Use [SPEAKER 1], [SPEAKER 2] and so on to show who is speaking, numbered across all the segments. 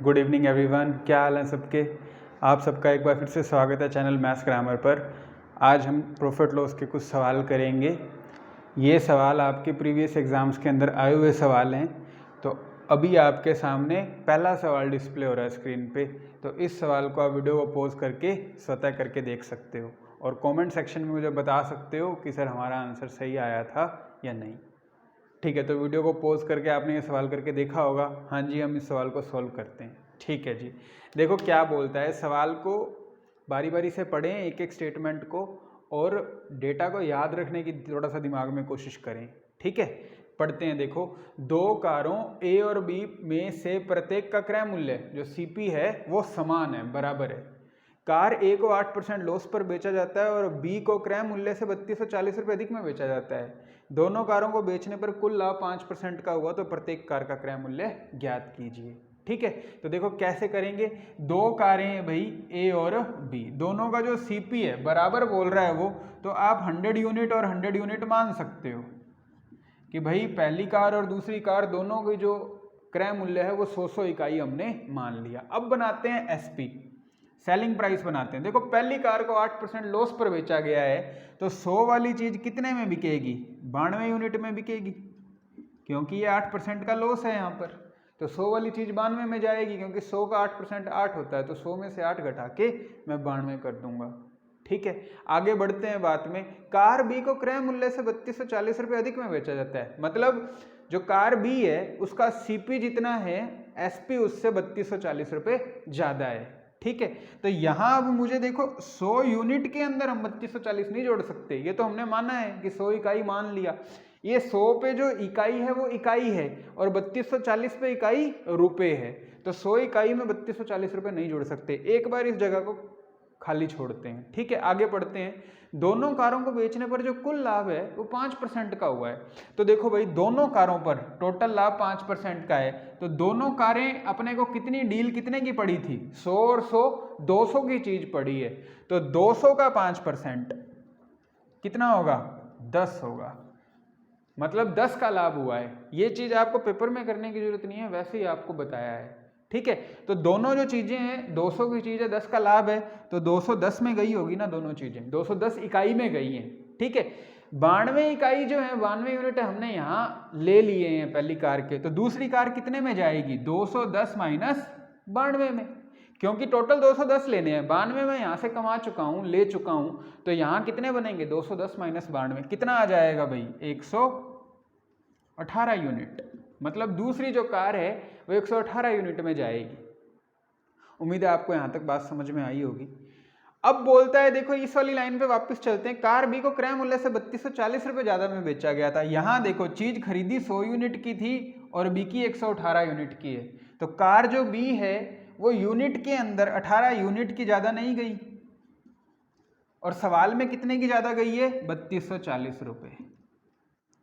[SPEAKER 1] Good evening everyone, क्या हाल है सबके। आप सबका एक बार फिर से स्वागत है चैनल मैथ्स ग्रामर पर। आज हम प्रॉफिट लॉस के कुछ सवाल करेंगे। ये सवाल आपके प्रीवियस एग्ज़ाम्स के अंदर आए हुए सवाल हैं। तो अभी आपके सामने पहला सवाल डिस्प्ले हो रहा है स्क्रीन पे। तो इस सवाल को आप वीडियो को पॉज करके स्वतः करके देख सकते हो और कमेंट सेक्शन में मुझे बता सकते हो कि सर हमारा आंसर सही आया था या नहीं। ठीक है, तो वीडियो को पॉज करके आपने ये सवाल करके देखा होगा। हाँ जी, हम इस सवाल को सॉल्व करते हैं। ठीक है जी, देखो क्या बोलता है। सवाल को बारी बारी से पढ़ें, एक एक स्टेटमेंट को, और डेटा को याद रखने की थोड़ा सा दिमाग में कोशिश करें। ठीक है, पढ़ते हैं। देखो, दो कारों ए और बी में से प्रत्येक का क्रय मूल्य जो सीपी है वो समान है, बराबर है। कार ए को 8% लॉस पर बेचा जाता है और बी को क्रय मूल्य से 3240 रुपये अधिक में बेचा जाता है। दोनों कारों को बेचने पर कुल लाभ 5% का हुआ, तो प्रत्येक कार का क्रय मूल्य ज्ञात कीजिए। ठीक है, तो देखो कैसे करेंगे। दो कारें हैं भाई, ए और बी, दोनों का जो सीपी है बराबर बोल रहा है वो, तो आप 100 यूनिट और 100 यूनिट मान सकते हो कि भाई पहली कार और दूसरी कार दोनों की जो क्रय मूल्य है वो 100 इकाई हमने मान लिया। अब बनाते हैं एसपी, सेलिंग प्राइस बनाते हैं। देखो, पहली कार को 8% लॉस पर बेचा गया है, तो 100 वाली चीज कितने में बिकेगी? 92 यूनिट में बिकेगी, क्योंकि ये 8% का लॉस है यहाँ पर। तो 100 वाली चीज 92 में जाएगी, क्योंकि 100 का 8% 8 होता है, तो 100 में से 8 घटा के मैं 92 कर दूंगा। ठीक है, आगे बढ़ते हैं बात में। कार बी को क्रय मूल्य से 3240 रुपये अधिक में बेचा जाता है, मतलब जो कार बी है उसका सीपी जितना है, एसपी उससे 3240 रुपये ज्यादा है। ठीक है, तो यहां अब मुझे देखो 100 यूनिट के अंदर हम 3240 नहीं जोड़ सकते, ये तो हमने माना है कि 100 इकाई मान लिया। ये 100 पे जो इकाई है वो इकाई है और 3240 पे इकाई रुपए है, तो 100 इकाई में 3240 रुपये नहीं जोड़ सकते। एक बार इस जगह को खाली छोड़ते हैं। ठीक है, आगे बढ़ते हैं। दोनों कारों को बेचने पर जो कुल लाभ है वो 5% का हुआ है। तो देखो भाई, दोनों कारों पर टोटल लाभ 5% का है, तो दोनों कारें अपने को कितनी डील कितने की पड़ी थी? 100 और 100 200 की चीज पड़ी है, तो 200 का 5% कितना होगा? 10 होगा, मतलब 10 का लाभ हुआ है। ये चीज आपको पेपर में करने की जरूरत नहीं है, वैसे ही आपको बताया है। ठीक है, तो दोनों जो चीजें हैं, 200 की चीज है, 10 का लाभ है, तो 210 में गई होगी ना दोनों चीजें, 210 इकाई में गई हैं। ठीक है, 92 इकाई जो है, 92 यूनिट हमने यहाँ ले लिए हैं पहली कार के, तो दूसरी कार कितने में जाएगी? 210 माइनस 92 में, क्योंकि टोटल 210 लेने हैं, 92 में यहाँ से कमा चुका हूँ, ले चुका हूँ, तो यहाँ कितने बनेंगे? 210 माइनस 92 कितना आ जाएगा भाई? 118 यूनिट, मतलब दूसरी जो कार है वो 118 यूनिट में जाएगी। उम्मीद है आपको यहाँ तक बात समझ में आई होगी। अब बोलता है, देखो इस वाली लाइन पे वापस चलते हैं। कार बी को क्रय मूल्य से 3240 रुपये ज्यादा में बेचा गया था। यहाँ देखो, चीज खरीदी 100 यूनिट की थी और बी की 118 यूनिट की है, तो कार जो बी है वो यूनिट के अंदर 18 यूनिट की ज्यादा नहीं गई, और सवाल में कितने की ज्यादा गई है? 3240 रुपये।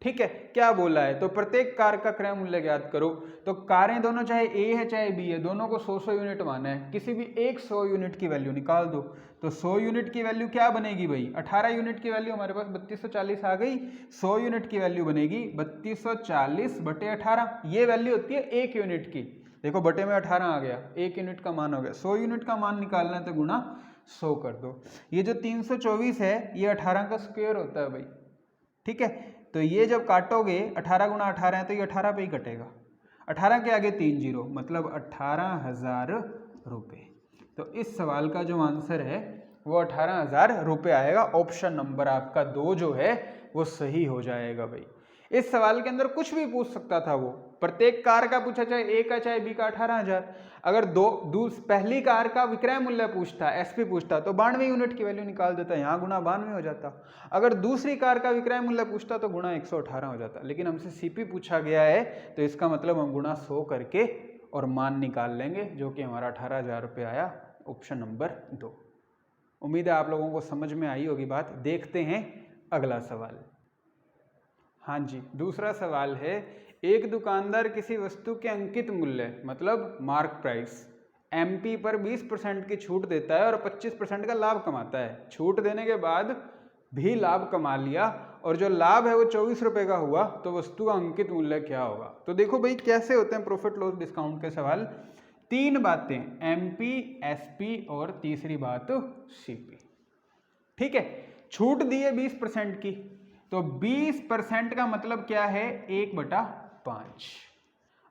[SPEAKER 1] ठीक है, क्या बोला है? तो प्रत्येक कार का क्रय मूल्य ज्ञात करो। तो कारें दोनों, चाहे ए है चाहे बी है, दोनों को 100 यूनिट माना है, किसी भी एक 100 यूनिट की वैल्यू निकाल दो। तो 100 यूनिट की वैल्यू क्या बनेगी भाई? 18 यूनिट की वैल्यू हमारे पास 3240 आ गई, 100 यूनिट की वैल्यू बनेगी 3240 बटे 18, ये वैल्यू होती है 1 यूनिट की। देखो, बटे में 18 आ गया, 1 यूनिट का मान हो गया। 100 यूनिट का मान निकालना है तो गुणा 100 कर दो। ये जो 324 है ये 18 का स्क्वायर होता है भाई। ठीक है, तो ये जब काटोगे 18 गुणा 18 है, तो ये 18 पे ही कटेगा। 18 के आगे 3 जीरो, मतलब 18,000 रुपये। तो इस सवाल का जो आंसर है वो 18,000 रुपये आएगा। ऑप्शन नंबर आपका 2 जो है वो सही हो जाएगा भाई। इस सवाल के अंदर कुछ भी पूछ सकता था वो, प्रत्येक कार का पूछा, चाहे ए का चाहे बी का, 18,000। अगर पहली कार का विक्रय मूल्य पूछता, एसपी पूछता, तो 92 यूनिट की वैल्यू निकाल देता, यहाँ गुणा 92 हो जाता। अगर दूसरी कार का विक्रय मूल्य पूछता तो गुणा 118 हो जाता, लेकिन हमसे सीपी पूछा गया है, तो इसका मतलब हम गुणा 100 करके और मान निकाल लेंगे, जो कि हमारा 18,000 रुपये आया। Option number 2। उम्मीद है आप लोगों को समझ में आई होगी बात। देखते हैं अगला सवाल। हाँ जी, दूसरा सवाल है, एक दुकानदार किसी वस्तु के अंकित मूल्य, मतलब मार्क प्राइस, एमपी पर 20% की छूट देता है और 25% का लाभ कमाता है। छूट देने के बाद भी लाभ कमा लिया और जो लाभ है वो 24 रुपये का हुआ, तो वस्तु का अंकित मूल्य क्या होगा? तो देखो भाई, कैसे होते हैं प्रॉफिट लॉस डिस्काउंट के सवाल। तीन बातें, MP, SP और तीसरी बात CP। ठीक है, छूट दी है 20% की, तो 20% का मतलब क्या है, 1/5।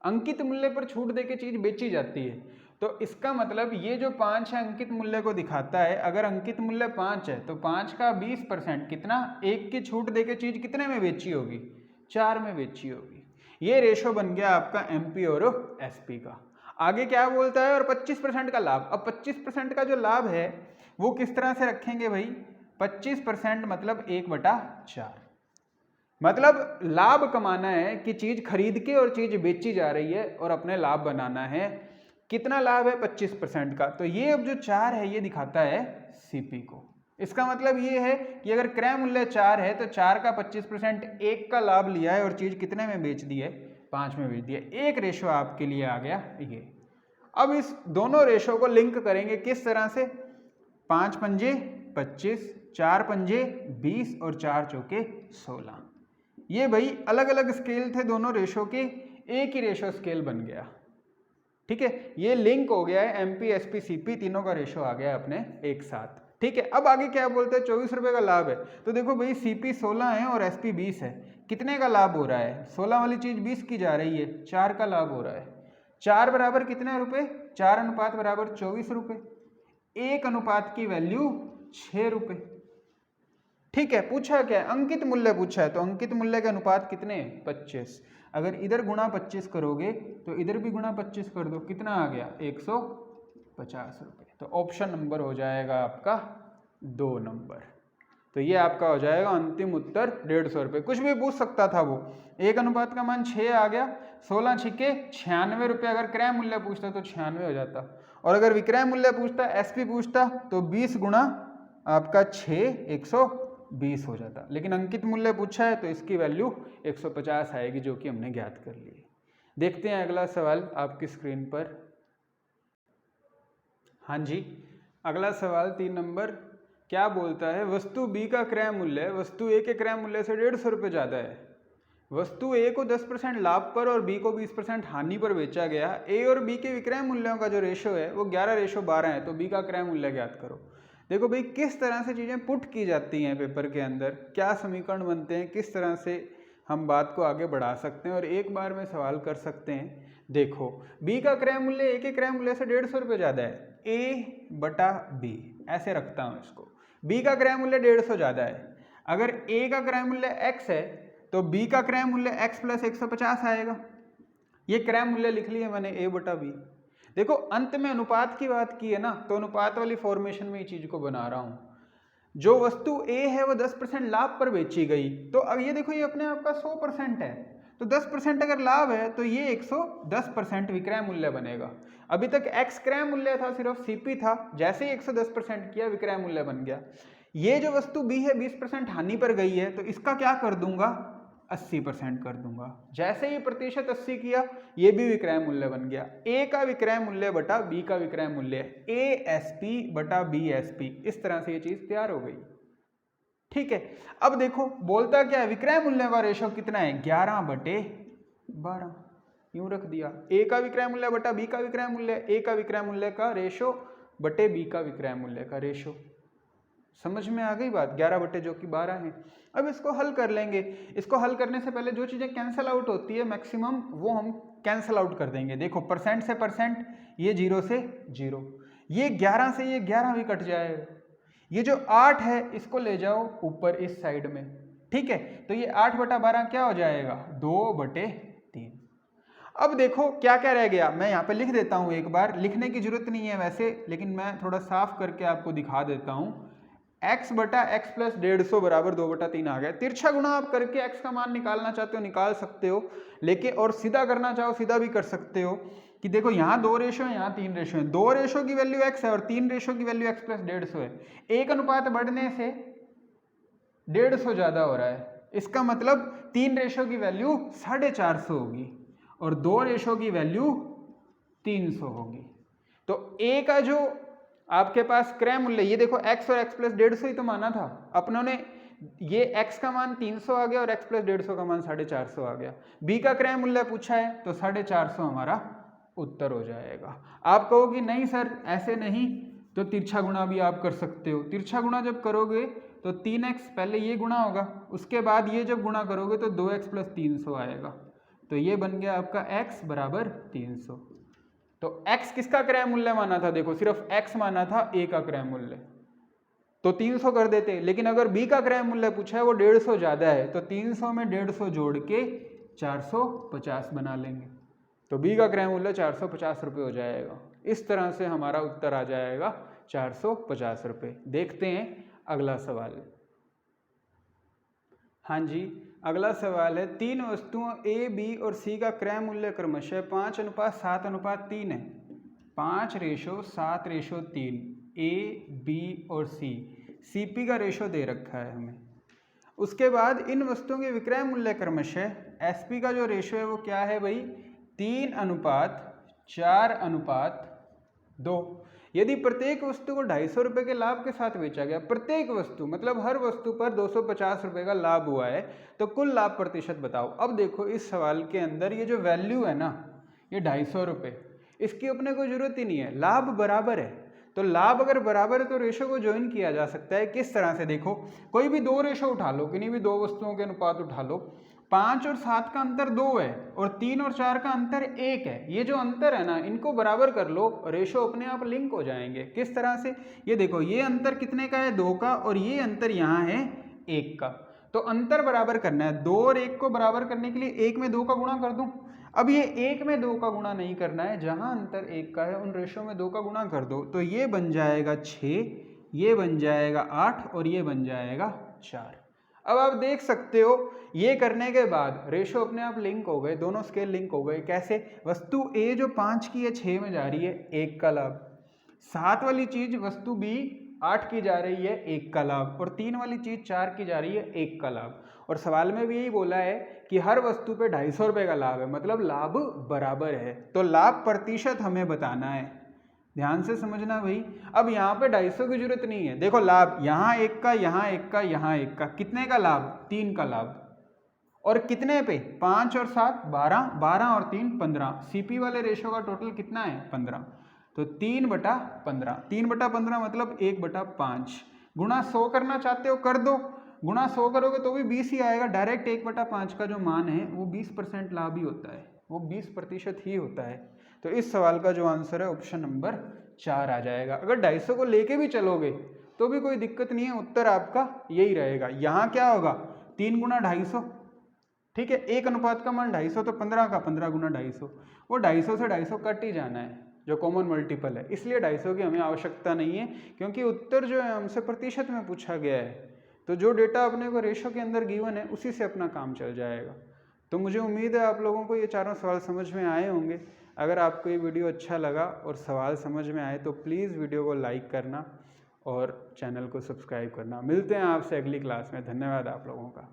[SPEAKER 1] अंकित मूल्य पर छूट देके चीज बेची जाती है, तो इसका मतलब ये जो 5 है अंकित मूल्य को दिखाता है। अगर अंकित मूल्य 5 है तो 5 का 20% कितना, 1 की छूट देके चीज कितने में बेची होगी, 4 में बेची होगी। ये रेशो बन गया आपका MP और SP का। आगे क्या बोलता है, और 25% का लाभ। अब 25% का जो लाभ है वो किस तरह से रखेंगे भाई, 25% मतलब 1/4। मतलब लाभ कमाना है कि चीज खरीद के और चीज बेची जा रही है और अपने लाभ बनाना है। कितना लाभ है, 25% का। तो ये अब जो 4 है ये दिखाता है CP को। इसका मतलब ये है कि अगर क्रय मूल्य 4 है तो 4 का 25% 1 का लाभ लिया है और चीज कितने में बेच दी है, 5 में बेच दी है। एक रेशो आपके लिए आ गया ये। अब इस दोनों रेशो को लिंक करेंगे किस तरह से, 5 पंजे 25, 4 पंजे 20 और 4 चौके 16। ये भाई अलग अलग स्केल थे दोनों रेशो के, एक ही रेशो स्केल बन गया। ठीक है, ये लिंक हो गया है, MP, SP, CP तीनों का रेशो आ गया अपने एक साथ। ठीक है, अब आगे क्या बोलते हैं, 24 रुपए का लाभ है। तो देखो भाई CP 16 है और SP 20 है, कितने का लाभ हो रहा है, 16 वाली चीज 20 की जा रही है, 4 का लाभ हो रहा है। 4 बराबर कितने रुपए, 4 अनुपात बराबर 24 रुपए, 1 अनुपात की वैल्यू 6 रुपए। ठीक है, पूछा क्या है, अंकित मूल्य पूछा है, तो अंकित मूल्य के अनुपात कितने, 25। अगर इधर गुणा 25 करोगे तो इधर भी गुणा 25 कर दो, कितना आ गया, 150 रुपये। तो ऑप्शन नंबर हो जाएगा आपका 2 नंबर। तो ये आपका हो जाएगा अंतिम उत्तर 150 रुपये। कुछ भी पूछ सकता था वो, 1 अनुपात का मान 6 आ गया, 16 छिके 96 रुपये। अगर क्रय मूल्य पूछता तो 96 हो जाता, और अगर विक्रय मूल्य पूछता, SP पूछता, तो 20 गुणा आपका 6 120 हो जाता। लेकिन अंकित मूल्य पूछा है तो इसकी वैल्यू 150 आएगी, जो कि हमने ज्ञात कर ली। देखते हैं अगला सवाल आपकी स्क्रीन पर। हाँ जी, अगला सवाल 3 नंबर क्या बोलता है, वस्तु B का क्रय मूल्य वस्तु A के क्रय मूल्य से 150 रुपये ज़्यादा है। वस्तु A को 10% लाभ पर और B को 20% हानि पर बेचा गया। A और B के विक्रय मूल्यों का जो रेशो है वो 11:12 है, तो B का क्रय मूल्य ज्ञात करो। देखो भाई किस तरह से चीज़ें पुट की जाती हैं पेपर के अंदर, क्या समीकरण बनते हैं, किस तरह से हम बात को आगे बढ़ा सकते हैं और एक बार में सवाल कर सकते हैं। देखो B का क्रय मूल्य A के क्रय मूल्य से 150 रुपये ज़्यादा है, A/B ऐसे रखता हूँ इसको। B का क्रय मूल्य 150 ज़्यादा है। अगर A का क्रय मूल्य X है तो B का क्रय मूल्य X + 150 आएगा। ये क्रय मूल्य लिख लिया मैंने, A/B। देखो अंत में अनुपात की बात की है ना, तो अनुपात वाली फॉर्मेशन में ये चीज को बना रहा हूं। जो वस्तु A है वो 10% लाभ पर बेची गई, तो अब ये देखो ये अपने आप का 100% है, तो 10% अगर लाभ है तो ये 110% विक्रय मूल्य बनेगा। अभी तक X क्रय मूल्य था, सिर्फ CP था, जैसे ही 110% किया विक्रय मूल्य बन गया। ये जो वस्तु B है 20% हानि पर गई है, तो इसका क्या कर दूंगा, 80% कर दूंगा। जैसे ही प्रतिशत 80 किया, ये भी विक्रय मूल्य बन गया। A का विक्रय मूल्य बटा B का विक्रय मूल्य, ASP बटा BSP। इस तरह से ये चीज तैयार हो गई। ठीक है, अब देखो बोलता क्या है, विक्रय मूल्य का रेशो कितना है, 11/12। यूं रख दिया, A का विक्रय मूल्य बटा B का विक्रय मूल्य, A का विक्रय मूल्य का रेशो बटे B का विक्रय मूल्य का रेशो। समझ में आ गई बात, 11/12 है। अब इसको हल कर लेंगे। इसको हल करने से पहले जो चीज़ें कैंसिल आउट होती है मैक्सिमम, वो हम कैंसिल आउट कर देंगे। देखो परसेंट से परसेंट, ये 0 से 0, ये 11 से ये 11 भी कट जाएगा। ये जो 8 है इसको ले जाओ ऊपर इस साइड में। ठीक है, तो ये 8/12 क्या हो जाएगा, 2/3। अब देखो क्या क्या रह गया, मैं यहाँ पे लिख देता हूँ, एक बार लिखने की जरूरत नहीं है वैसे, लेकिन मैं थोड़ा साफ करके आपको दिखा देता हूँ। x बटा x + 150 बराबर 2/3 आ गया। तिरछा गुणा आप करके x का मान निकालना चाहते हो निकाल सकते हो, लेकिन और सीधा करना चाहो सीधा भी कर सकते हो। कि देखो यहाँ 2 रेशो है, यहाँ 3 रेशो है, 2 रेशो की वैल्यू x है और 3 रेशो की वैल्यू x + 150 है। 1 अनुपात बढ़ने से 150 ज्यादा हो रहा है, इसका मतलब 3 रेशो की वैल्यू 450 होगी और 2 रेशो की वैल्यू 300 होगी। तो A का जो आपके पास क्रय मूल्य, ये देखो x और x + 150 ही तो माना था अपनों ने, ये x का मान 300 आ गया और x + 150 का मान 450 आ गया। B का क्रय मूल्य पूछा है तो 450 हमारा उत्तर हो जाएगा। आप कहोगे नहीं सर ऐसे नहीं, तो तिरछा गुणा भी आप कर सकते हो। तिरछा गुणा जब करोगे तो 3x पहले ये गुणा होगा, उसके बाद ये जब गुणा करोगे तो 2x + 300 आएगा। तो ये बन गया आपका x बराबर 300। तो x किसका क्रय मूल्य माना था? देखो सिर्फ x माना था, a का क्रय मूल्य, तो 300 कर देते। लेकिन अगर b का क्रय मूल्य पूछा है, वो 150 ज़्यादा है, तो 300 में 150 जोड़ के 450 बना लेंगे। तो b का क्रय मूल्य 450 रुपये हो जाएगा। इस तरह से हमारा उत्तर आ जाएगा 450 रुपये। देखते हैं अगला सवाल। हाँ जी, अगला सवाल है, 3 वस्तुओं A, B और C का क्रय मूल्य क्रमशः 5:7:3 है। 5:7:3 A, B और C। CP का रेशो दे रखा है हमें। उसके बाद इन वस्तुओं के विक्रय मूल्य क्रमशः SP का जो रेशो है वो क्या है भाई? 3:4:2। यदि प्रत्येक वस्तु को 250 रुपये के लाभ के साथ बेचा गया, प्रत्येक वस्तु मतलब हर वस्तु पर 250 रुपये का लाभ हुआ है, तो कुल लाभ प्रतिशत बताओ। अब देखो इस सवाल के अंदर ये जो वैल्यू है ना, ये 250 रुपये, इसकी अपने को जरूरत ही नहीं है, लाभ बराबर है। तो लाभ अगर बराबर है तो रेशो को ज्वाइन किया जा सकता है। किस तरह से? देखो कोई भी दो रेशो उठा लो, किन्हीं भी दो वस्तुओं के अनुपात उठा लो। 5 और 7 का अंतर 2 है और 3 और 4 का अंतर 1 है। ये जो अंतर है ना, इनको बराबर कर लो, रेशो अपने आप लिंक हो जाएंगे। किस तरह से? ये देखो ये अंतर कितने का है? 2 का, और ये अंतर यहाँ है 1 का। तो अंतर बराबर करना है, 2 और 1 को बराबर करने के लिए 1 में 2 का गुणा कर दूं। अब ये 1 में 2 का गुणा नहीं करना है, जहां अंतर 1 का है उन रेशो में 2 का गुणा कर दो। तो ये बन जाएगा 6, ये बन जाएगा 8 और ये बन जाएगा 4। अब आप देख सकते हो ये करने के बाद रेशो अपने आप लिंक हो गए, दोनों स्केल लिंक हो गए। कैसे? वस्तु A जो 5 की है 6 में जा रही है, 1 का लाभ। 7 वाली चीज वस्तु B 8 की जा रही है, 1 का लाभ। और 3 वाली चीज 4 की जा रही है, 1 का लाभ। और सवाल में भी यही बोला है कि हर वस्तु पे 250 रुपये का लाभ है, मतलब लाभ बराबर है। तो लाभ प्रतिशत हमें बताना है, ध्यान से समझना भाई। अब यहाँ पे 250 की जरूरत नहीं है। देखो लाभ यहाँ 1 का, यहाँ 1 का, यहाँ 1 का, कितने का लाभ? 3 का लाभ। और कितने पे? 5 और 7 12, 12 और 3 15। CP वाले रेशो का टोटल कितना है? 15। तो 3/15, 3/15 मतलब 1/5। गुणा 100 करना चाहते हो कर दो, गुणा 100 करोगे तो भी 20 ही आएगा। डायरेक्ट 1/5 का जो मान है वो 20% लाभ ही होता है, वो 20% ही होता है। तो इस सवाल का जो आंसर है ऑप्शन नंबर 4 आ जाएगा। अगर 250 को लेके भी चलोगे तो भी कोई दिक्कत नहीं है, उत्तर आपका यही रहेगा। यहाँ क्या होगा? 3 गुणा 250, ठीक है, 1 अनुपात का मान 250, तो 15 का 15 गुना 250। वो 250 से 250 कट ही जाना है, जो कॉमन मल्टीपल है, इसलिए 250 की हमें आवश्यकता नहीं है, क्योंकि उत्तर जो है हमसे प्रतिशत में पूछा गया है। तो जो डेटा अपने को रेशो के अंदर गिवन है उसी से अपना काम चल जाएगा। तो मुझे उम्मीद है आप लोगों को ये चारों सवाल समझ में आए होंगे। अगर आपको ये वीडियो अच्छा लगा और सवाल समझ में आए तो प्लीज़ वीडियो को लाइक करना और चैनल को सब्सक्राइब करना। मिलते हैं आपसे अगली क्लास में। धन्यवाद आप लोगों का।